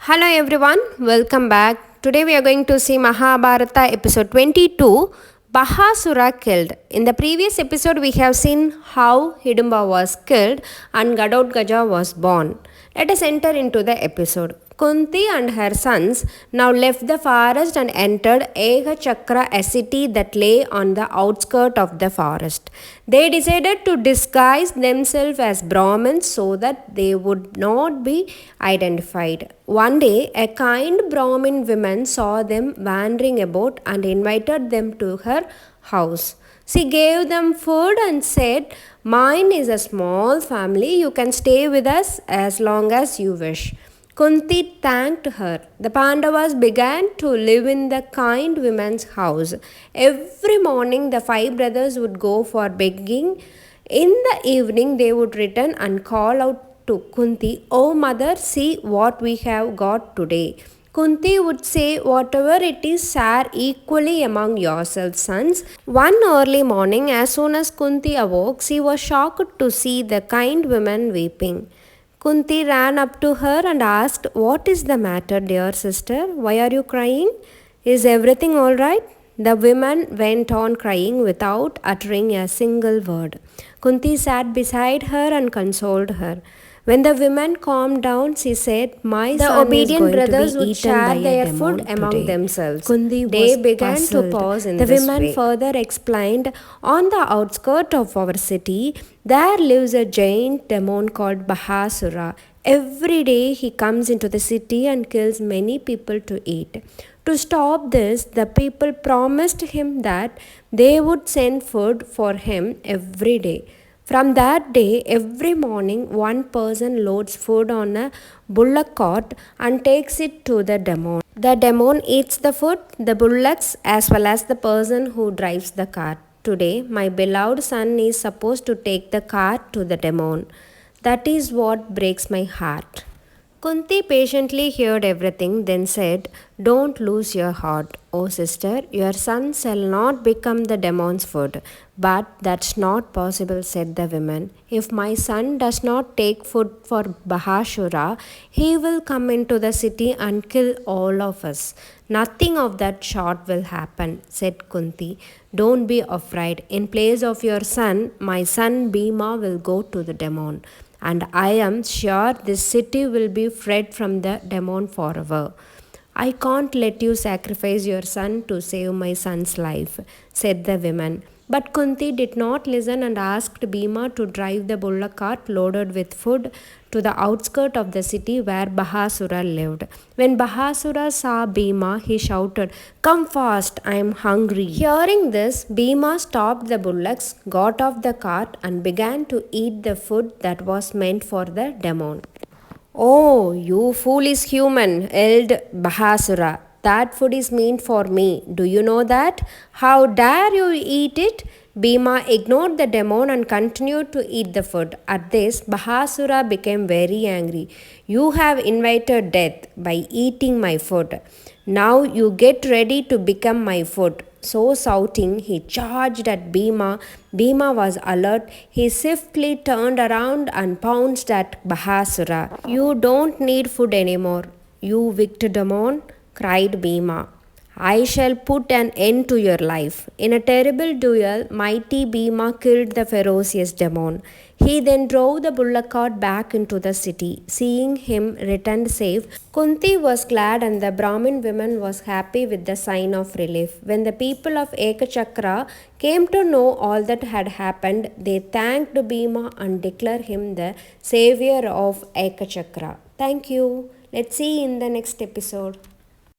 Hello everyone, welcome back. Today we are going to see Mahabharata episode 22 BhakaShura killed. In the previous episode we have seen how Hidimba was killed and Gadotkaja was born. Let us enter into the episode. Kunti and her sons now left the forest and entered Ekachakra, a city that lay on the outskirts of the forest. They decided to disguise themselves as Brahmins so that they would not be identified. One day, a kind Brahmin woman saw them wandering about and invited them to her house. She gave them food and said, "Mine is a small family. You can stay with us as long as you wish." Kunti thanked her. The Pandavas began to live in the kind woman's house. Every morning, the five brothers would go for begging. In the evening, they would return and call out to Kunti, "Oh mother, see what we have got today." Kunti would say, "Whatever it is, share equally among yourselves, sons." One early morning, as soon as Kunti awoke, she was shocked to see the kind woman weeping. Kunti ran up to her and asked, "What is the matter, dear sister? Why are you crying? Is everything all right?" The woman went on crying without uttering a single word. Kunti sat beside her and consoled her. When the woman calmed down, she said, "My The son obedient is going brothers to be would eaten share by their a food demon among today." themselves. Kundi They was began to puzzled. pause in The this woman way. further explained, "On the outskirts of our city, there lives a giant demon called BhakaShura. Every day he comes into the city and kills many people to eat. To stop this, the people promised him that they would send food for him every day. From that day, every morning, one person loads food on a bullock cart and takes it to the demon. The demon eats the food, the bullocks, as well as the person who drives the cart. Today, my beloved son is supposed to take the cart to the demon. That is what breaks my heart." Kunti patiently heard everything, then said, "Don't lose your heart, O sister. Your son shall not become the demon's food." "But that's not possible," said the woman. "If my son does not take food for BhakaShura, he will come into the city and kill all of us." "Nothing of that sort will happen," said Kunti. "Don't be afraid. In place of your son, my son Bheema will go to the demon. And I am sure this city will be freed from the demon forever." "I can't let you sacrifice your son to save my son's life," said the woman. But Kunti did not listen and asked Bheema to drive the bullock cart loaded with food to the outskirts of the city where BhakaShura lived. When BhakaShura saw Bheema, he shouted, "Come fast, I am hungry." Hearing this, Bheema stopped the bullocks, got off the cart, and began to eat the food that was meant for the demon. "Oh, you foolish human," yelled BhakaShura. "That food is meant for me. Do you know that? How dare you eat it?" Bheema ignored the demon and continued to eat the food. At this, BhakaShura became very angry. "You have invited death by eating my food. Now you get ready to become my food." So shouting, he charged at Bheema. Bheema was alert. He swiftly turned around and pounced at BhakaShura. "You don't need food anymore, you wicked demon," cried Bheema. "I shall put an end to your life." In a terrible duel, mighty Bheema killed the ferocious demon. He then drove the bullock cart back into the city. Seeing him return safe, Kunti was glad and the Bhramin woman was happy with the sign of relief. When the people of Ekachakra came to know all that had happened, they thanked Bheema and declared him the savior of Ekachakra. Thank you. Let's see in the next episode.